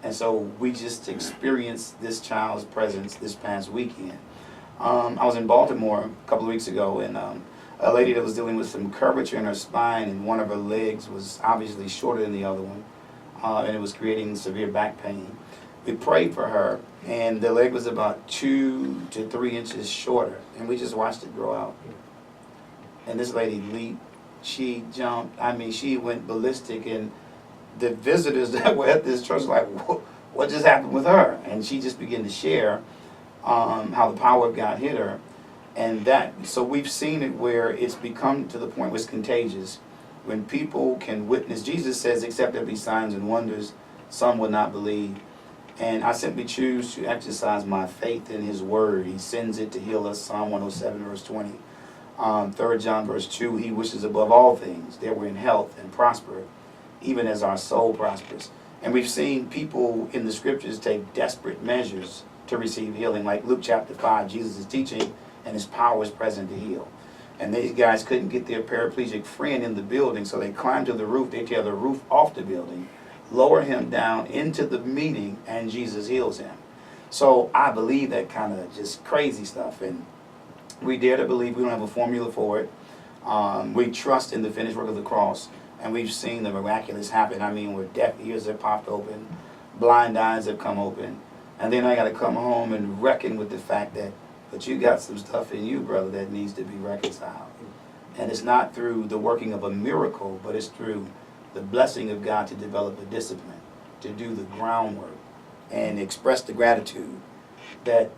And so we just experienced this child's presence this past weekend. I was in Baltimore a couple of weeks ago, and a lady that was dealing with some curvature in her spine, and one of her legs was obviously shorter than the other one, and it was creating severe back pain. We prayed for her, and the leg was about 2 to 3 inches shorter, and we just watched it grow out. And this lady leaped, she jumped, I mean, she went ballistic, and the visitors that were at this church were like, what just happened with her? And she just began to share how the power of God hit her. And so we've seen it where it's become to the point where it's contagious. When people can witness, Jesus says, except there be signs and wonders, some will not believe. And I simply choose to exercise my faith in his word. He sends it to heal us, Psalm 107, verse 20. 3 John, verse 2, he wishes above all things that we're in health and prosper, even as our soul prospers. And we've seen people in the scriptures take desperate measures to receive healing. Like Luke chapter 5, Jesus is teaching, and his power is present to heal. And these guys couldn't get their paraplegic friend in the building, so they climb to the roof. They tear the roof off the building, lower him down into the meeting, and Jesus heals him. So I believe that kind of just crazy stuff. And we dare to believe. We don't have a formula for it. We trust in the finished work of the cross. And we've seen the miraculous happen. I mean, where deaf ears have popped open, blind eyes have come open. And then I got to come home and reckon with the fact that, but you got some stuff in you, brother, that needs to be reconciled. And it's not through the working of a miracle, but it's through the blessing of God to develop a discipline, to do the groundwork, and express the gratitude that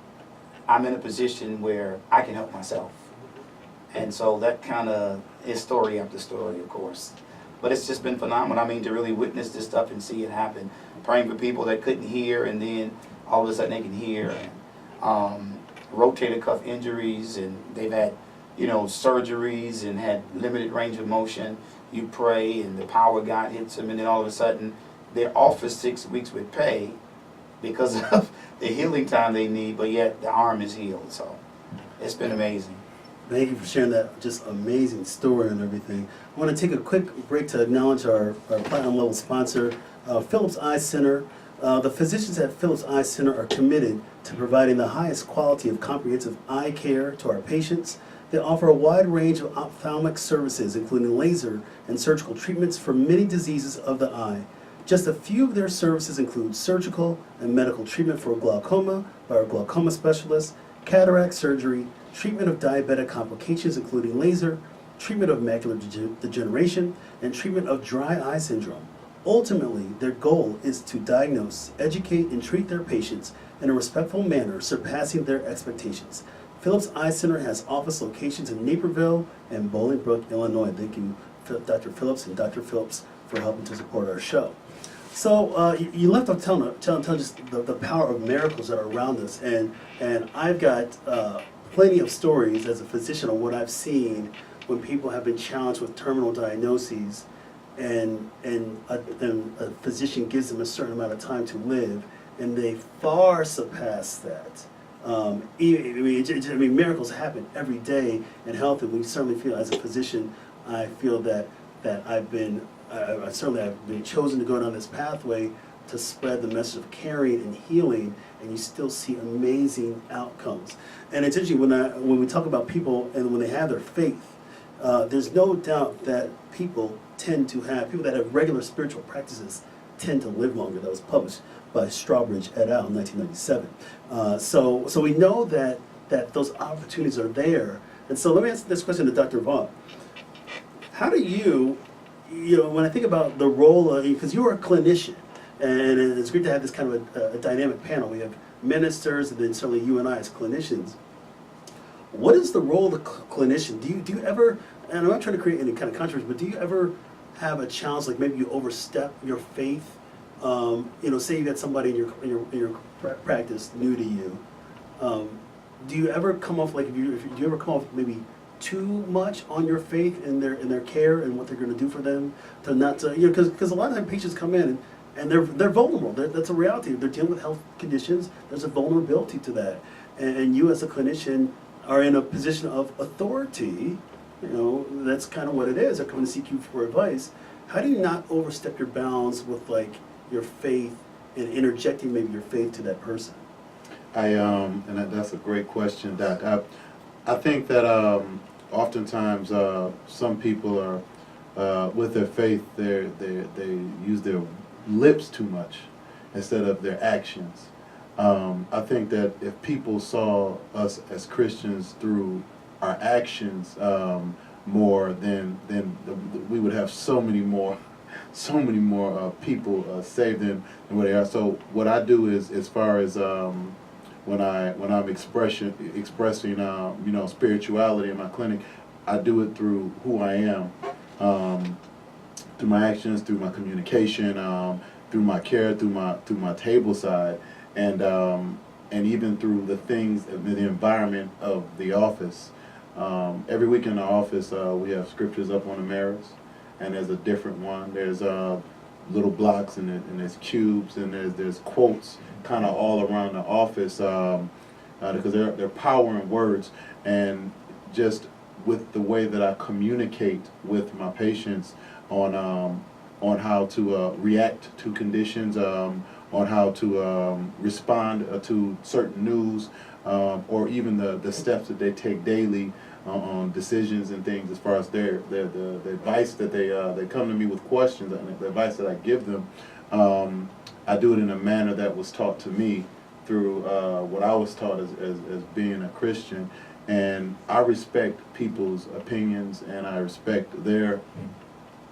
I'm in a position where I can help myself. And so that kind of is story after story, of course. But it's just been phenomenal. I mean, to really witness this stuff and see it happen. Praying for people that couldn't hear, and then all of a sudden they can hear. And rotator cuff injuries, and they've had, surgeries and had limited range of motion. You pray, and the power of God hits them, and then all of a sudden they're off for 6 weeks with pay because of the healing time they need, but yet the arm is healed. So it's been amazing. Thank you for sharing that just amazing story and everything. I want to take a quick break to acknowledge our platinum level sponsor, Phillips Eye Center. The physicians at Phillips Eye Center are committed to providing the highest quality of comprehensive eye care to our patients. They offer a wide range of ophthalmic services, including laser and surgical treatments for many diseases of the eye. Just a few of their services include surgical and medical treatment for glaucoma by our glaucoma specialists, cataract surgery, treatment of diabetic complications including laser, treatment of macular degeneration, and treatment of dry eye syndrome. Ultimately, their goal is to diagnose, educate, and treat their patients in a respectful manner, surpassing their expectations. Phillips Eye Center has office locations in Naperville and Bolingbrook, Illinois. Thank you, Dr. Phillips and Dr. Phillips, for helping to support our show. So you left off telling just the power of miracles that are around us, and I've got plenty of stories as a physician on what I've seen when people have been challenged with terminal diagnoses, and a physician gives them a certain amount of time to live, and they far surpass that. I mean, miracles happen every day in health, and we certainly feel, as a physician, I feel that I've been chosen to go down this pathway to spread the message of caring and healing, and you still see amazing outcomes. And it's interesting when we talk about people and when they have their faith, there's no doubt that people that have regular spiritual practices tend to live longer. That was published by Strawbridge et al. in 1997. So we know that those opportunities are there. And so let me ask this question to Dr. Vaught. How do you, when I think about the role of, because you are a clinician, and it's great to have this kind of a dynamic panel. We have ministers, and then certainly you and I as clinicians. What is the role of the clinician? Do you ever, and I'm not trying to create any kind of controversy, but do you ever have a challenge, like maybe you overstep your faith? Say you got somebody in your practice new to you. Do you ever come off do you ever come off maybe too much on your faith in their care and what they're going to do for them, because a lot of times patients come in and they're vulnerable. That's a reality. They're dealing with health conditions. There's a vulnerability to that, and you as a clinician are in a position of authority. That's kind of what it is. They're coming to seek you for advice. How do you not overstep your bounds with your faith and interjecting maybe your faith to that person? That's a great question, Doc. I think that oftentimes some people are with their faith, they use their lips too much instead of their actions. I think that if people saw us as Christians through our actions more, then we would have so many more so many more people saved than what they are. So what I do is, as far as when I'm expressing spirituality in my clinic, I do it through who I am, through my actions, through my communication, through my care, through my table side, and even through the things, the environment of the office. Every week in the office, we have scriptures up on the mirrors, and there's a different one. There's little blocks, and there's cubes, and there's quotes kind of all around the office, because they're power in words, and just with the way that I communicate with my patients on how to react to conditions, on how to respond to certain news, or even the steps that they take daily on decisions and things, as far as the advice that they come to me with questions, and the advice that I give them. I do it in a manner that was taught to me through what I was taught as being a Christian, and I respect people's opinions, and I respect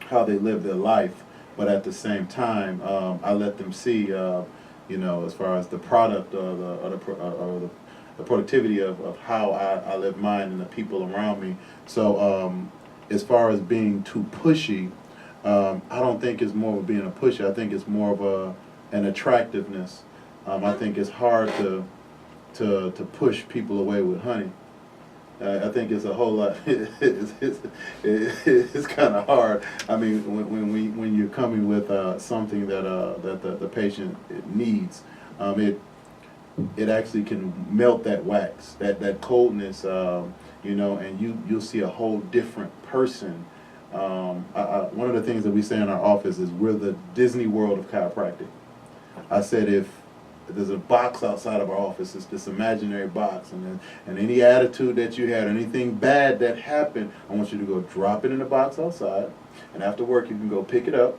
how they live their life, but at the same time, I let them see, as far as the product or the productivity of how I live mine and the people around me. So as far as being too pushy, I don't think it's more of being a pusher. I think it's more of an attractiveness. I think it's hard to push people away with honey. I think it's a whole lot. It's kind of hard. I mean, when you're coming with something that the patient needs, it actually can melt that wax, that coldness, and you'll see a whole different person. One of the things that we say in our office is we're the Disney World of chiropractic. I said, if there's a box outside of our office, it's this imaginary box, and any attitude that you had, anything bad that happened, I want you to go drop it in the box outside, and after work you can go pick it up,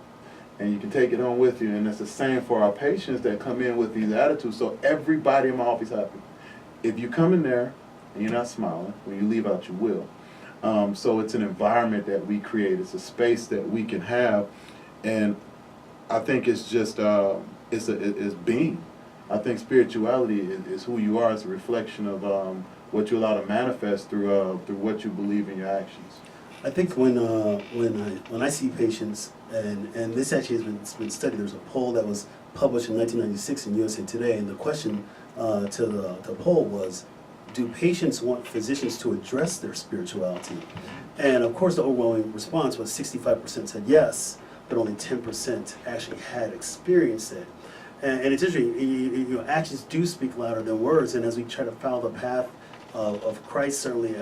and you can take it home with you. And it's the same for our patients that come in with these attitudes. So everybody in my office happy. If you come in there and you're not smiling, when you leave out you will. So it's an environment that we create. It's a space that we can have, and I think it's just it's being. I think spirituality is who you are. It's a reflection of what you allow to manifest through what you believe in your actions. I think when I see patients, and this actually has been studied. There's a poll that was published in 1996 in USA Today, and the question to the poll was, do patients want physicians to address their spirituality? And of course, the overwhelming response was 65% said yes, but only 10% actually had experienced it. And it's interesting, actions do speak louder than words, and as we try to follow the path of Christ, certainly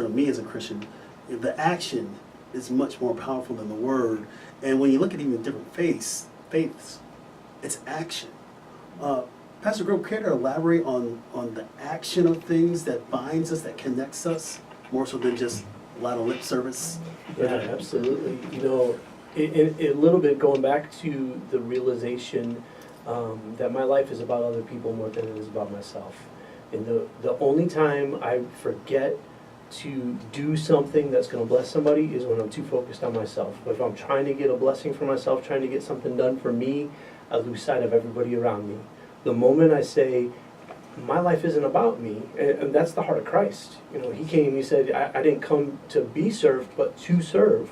me as a Christian, the action is much more powerful than the word. And when you look at even different faiths, it's action. Pastor Grove, care to elaborate on the action of things that binds us, that connects us, more so than just a lot of lip service? Yeah, absolutely. A little bit going back to the realization that my life is about other people more than it is about myself. And the only time I forget to do something that's going to bless somebody is when I'm too focused on myself. But if I'm trying to get a blessing for myself, trying to get something done for me, I lose sight of everybody around me. The moment I say, my life isn't about me, and that's the heart of Christ. He came, he said, I didn't come to be served, but to serve.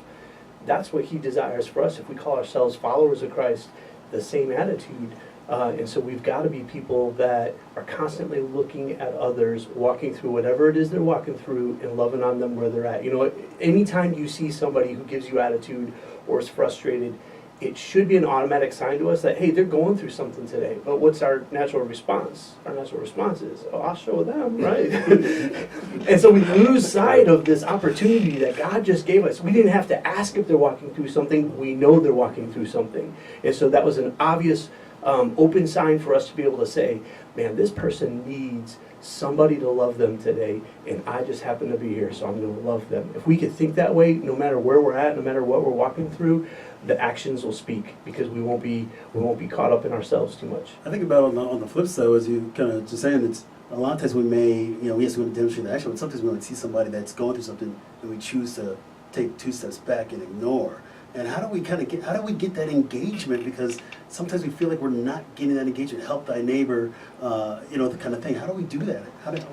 That's what he desires for us. If we call ourselves followers of Christ, the same attitude. And so we've got to be people that are constantly looking at others, walking through whatever it is they're walking through, and loving on them where they're at. Anytime you see somebody who gives you attitude or is frustrated, it should be an automatic sign to us that, hey, they're going through something today. But what's our natural response? Our natural response is, oh, I'll show them, right? And so we lose sight of this opportunity that God just gave us. We didn't have to ask if they're walking through something. We know they're walking through something. And so that was an obvious open sign for us to be able to say, man, this person needs somebody to love them today, and I just happen to be here, so I'm going to love them. If we could think that way, no matter where we're at, no matter what we're walking through, the actions will speak, because we won't be caught up in ourselves too much. I think about on the flip side, as you kind of just saying, it's a lot of times we have to demonstrate the action, but sometimes we might see somebody that's going through something, and we choose to take 2 steps back and ignore. And how do we get that engagement? Because sometimes we feel like we're not getting that engagement. Help thy neighbor, the kind of thing. How do we do that?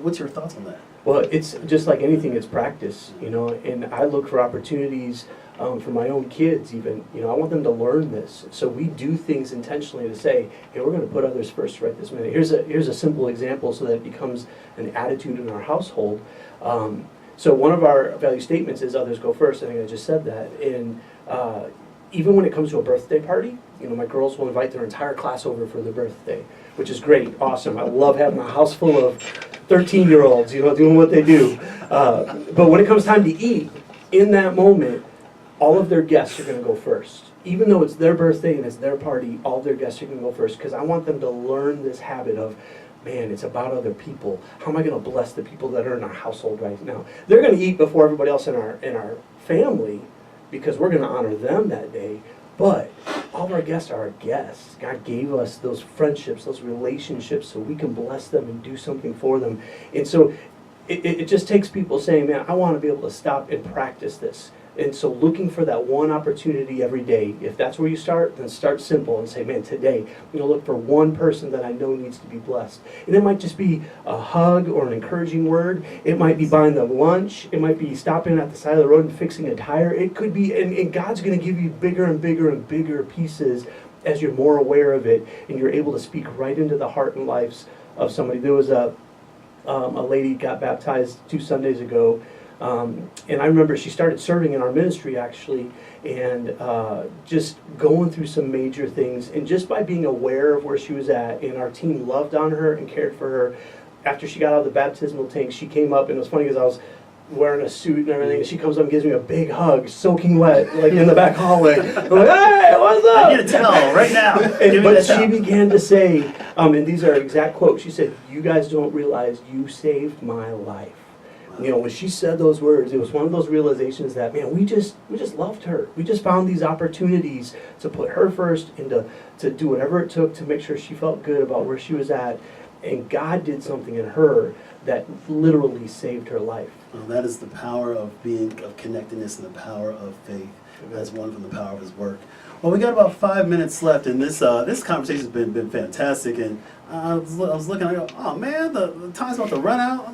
What's your thoughts on that? Well, it's just like anything, it's practice, and I look for opportunities for my own kids even. I want them to learn this. So we do things intentionally to say, hey, we're going to put others first right this minute. Here's a simple example so that it becomes an attitude in our household. So one of our value statements is others go first. I think I just said that. And even when it comes to a birthday party, my girls will invite their entire class over for their birthday, which is great, awesome. I love having a house full of 13-year-olds, doing what they do. But when it comes time to eat, in that moment, all of their guests are going to go first. Even though it's their birthday and it's their party, all of their guests are going to go first because I want them to learn this habit of, man, it's about other people. How am I going to bless the people that are in our household right now? They're going to eat before everybody else in our family because we're going to honor them that day. But all of our guests are our guests. God gave us those friendships, those relationships, so we can bless them and do something for them. And so it just takes people saying, man, I want to be able to stop and practice this. And so looking for that one opportunity every day, if that's where you start, then start simple and say, man, today I'm going to look for one person that I know needs to be blessed. And it might just be a hug or an encouraging word. It might be buying them lunch. It might be stopping at the side of the road and fixing a tire. It could be, and God's going to give you bigger and bigger and bigger pieces as you're more aware of it and you're able to speak right into the heart and lives of somebody. There was a lady got baptized 2 Sundays ago. And I remember she started serving in our ministry actually, and just going through some major things. And just by being aware of where she was at, and our team loved on her and cared for her. After she got out of the baptismal tank, she came up, and it was funny because I was wearing a suit and everything, and she comes up and gives me a big hug, soaking wet, like in the back hallway. I'm like, hey, what's up? I need a towel right now. But she began to say, and these are exact quotes, she said, you guys don't realize you saved my life. When she said those words, it was one of those realizations that, man, we just loved her. We just found these opportunities to put her first and to do whatever it took to make sure she felt good about where she was at. And God did something in her that literally saved her life. Well, that is the power of connectedness and the power of faith. That's one from the power of His work. Well, we got about 5 minutes left, and this conversation has been fantastic. And I was looking, I go, oh man, the time's about to run out.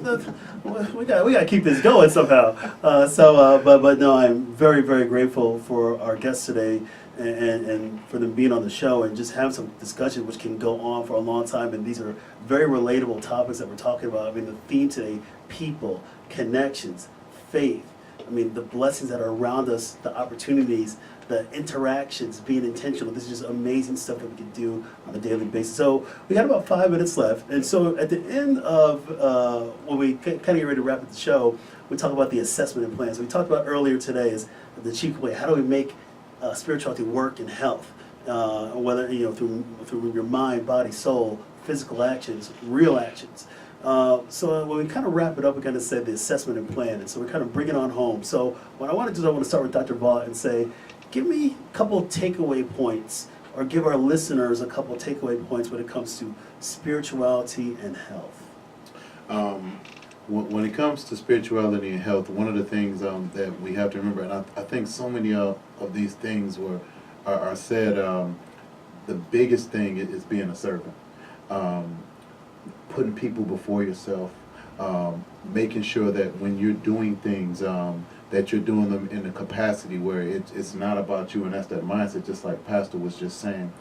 We got to keep this going somehow. But no, I'm very, very grateful for our guests today and for them being on the show and just have some discussion which can go on for a long time. And these are very relatable topics that we're talking about. I mean, the theme today: people, connections, faith. I mean, the blessings that are around us, the opportunities, the interactions, being intentional. This is just amazing stuff that we can do on a daily basis. So we got about 5 minutes left. And so at the end of, when we kind of get ready to wrap up the show, we talk about the assessment and plans. So we talked about earlier today is the cheap way. How do we make spirituality work in health? Whether, through your mind, body, soul, physical actions, real actions. So when we kind of wrap it up, we kind of say the assessment and plan, and so we kind of bring it on home. So what I want to do is I want to start with Dr. Vaught and say, give me a couple takeaway points, or give our listeners a couple takeaway points when it comes to spirituality and health. When it comes to spirituality and health, one of the things that we have to remember, and I think so many of these things are said, the biggest thing is being a servant. Putting people before yourself, making sure that when you're doing things, that you're doing them in a capacity where it's not about you, and that's that mindset, just like Pastor was just saying.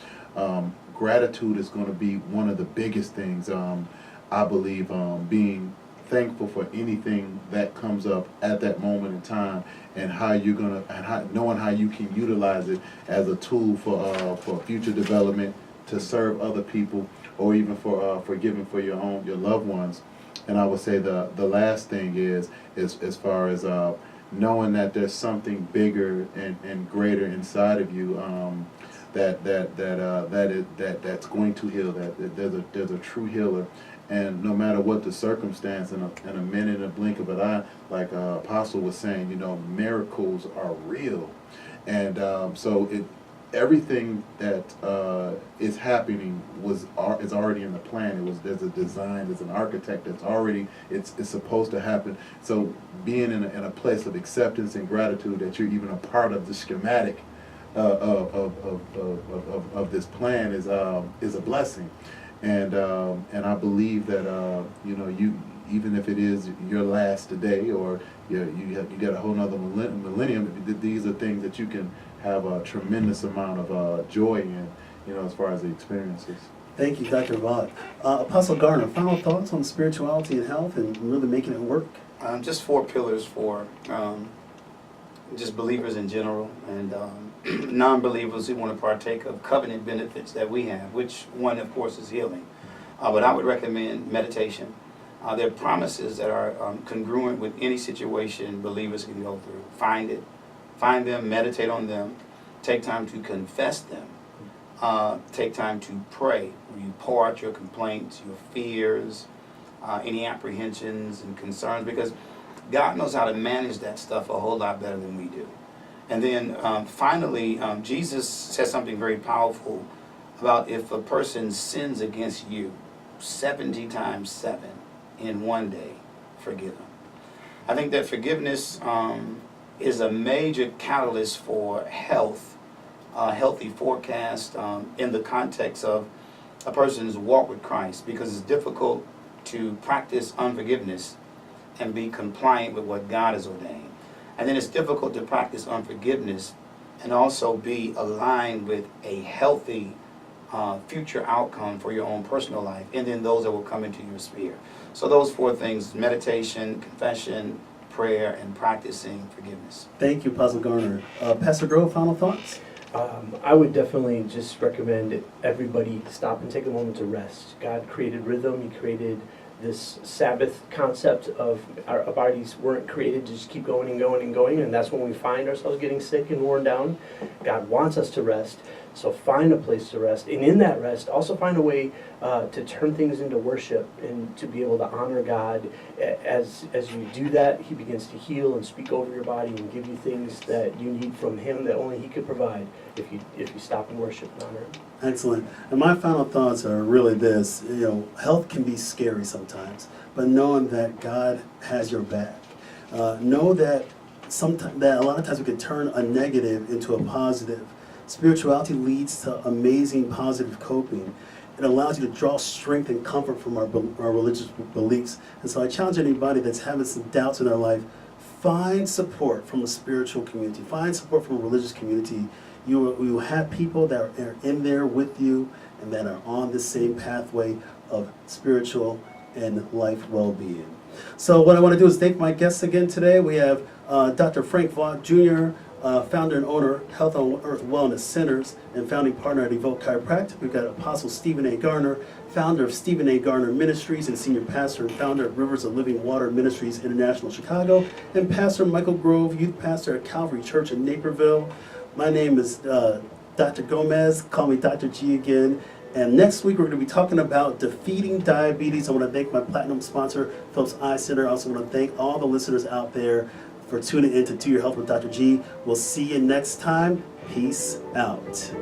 Gratitude is going to be one of the biggest things, I believe, being thankful for anything that comes up at that moment in time, and how you're gonna, knowing how you can utilize it as a tool for future development, to serve other people, or even for giving for your loved ones. And I would say the last thing is as far as knowing that there's something bigger and greater inside of you, that's going to heal. That there's a true healer, and no matter what the circumstance, in a minute, in a blink of an eye, like Apostle was saying, miracles are real, and so everything that is happening is already in the plan. There's a design, there's an architect that's already, it's supposed to happen. So being in a place of acceptance and gratitude that you're even a part of the schematic of this plan is a blessing, and I believe that you, even if it is your last today, or you got a whole nother millennium, these are things that you can have a tremendous amount of joy in, as far as the experiences. Thank you, Dr. Vaught. Apostle Garner, final thoughts on spirituality and health and really making it work? Just 4 pillars for just believers in general, and non-believers who want to partake of covenant benefits that we have, which one, of course, is healing. But I would recommend meditation. There are promises that are congruent with any situation believers can go through. Find them, meditate on them, take time to confess them, take time to pray, where you pour out your complaints, your fears, any apprehensions and concerns, because God knows how to manage that stuff a whole lot better than we do. And then finally, Jesus says something very powerful about if a person sins against you 70 times 7 in one day, forgive them. I think that forgiveness is a major catalyst for health, healthy forecast in the context of a person's walk with Christ, because it's difficult to practice unforgiveness and be compliant with what God has ordained. And then it's difficult to practice unforgiveness and also be aligned with a healthy future outcome for your own personal life, and then those that will come into your sphere. So those 4 things: meditation, confession, prayer, and practicing forgiveness. Thank you, Apostle Garner. Pastor Grove, final thoughts? I would definitely just recommend everybody stop and take a moment to rest. God created rhythm. He created this Sabbath concept of our bodies weren't created to just keep going and going and going, and that's when we find ourselves getting sick and worn down. God wants us to rest, so find a place to rest, and in that rest, also find a way to turn things into worship and to be able to honor God. As you do that, He begins to heal and speak over your body and give you things that you need from Him that only He could provide if you stop and worship and honor Him. Excellent. And my final thoughts are really this: health can be scary sometimes, but knowing that God has your back. Know that that a lot of times we can turn a negative into a positive. Spirituality leads to amazing positive coping. It allows you to draw strength and comfort from our religious beliefs. And so I challenge anybody that's having some doubts in their life, find support from a spiritual community. Find support from a religious community. You will have people that are in there with you and that are on the same pathway of spiritual and life well-being. So what I want to do is thank my guests again today. We have Dr. Frank Vaught Jr., founder and owner, Health on Earth Wellness Centers, and founding partner at Evoke Chiropractic. We've got Apostle Stephen A. Garner, founder of Stephen A. Garner Ministries and senior pastor and founder of Rivers of Living Water Ministries International, Chicago, and Pastor Michael Grove, youth pastor at Calvary Church in Naperville. My name is Dr. Gomez. Call me Dr. G again. And next week, we're going to be talking about defeating diabetes. I want to thank my platinum sponsor, Phillips Eye Center. I also want to thank all the listeners out there for tuning in to Your Health with Dr. G. We'll see you next time. Peace out.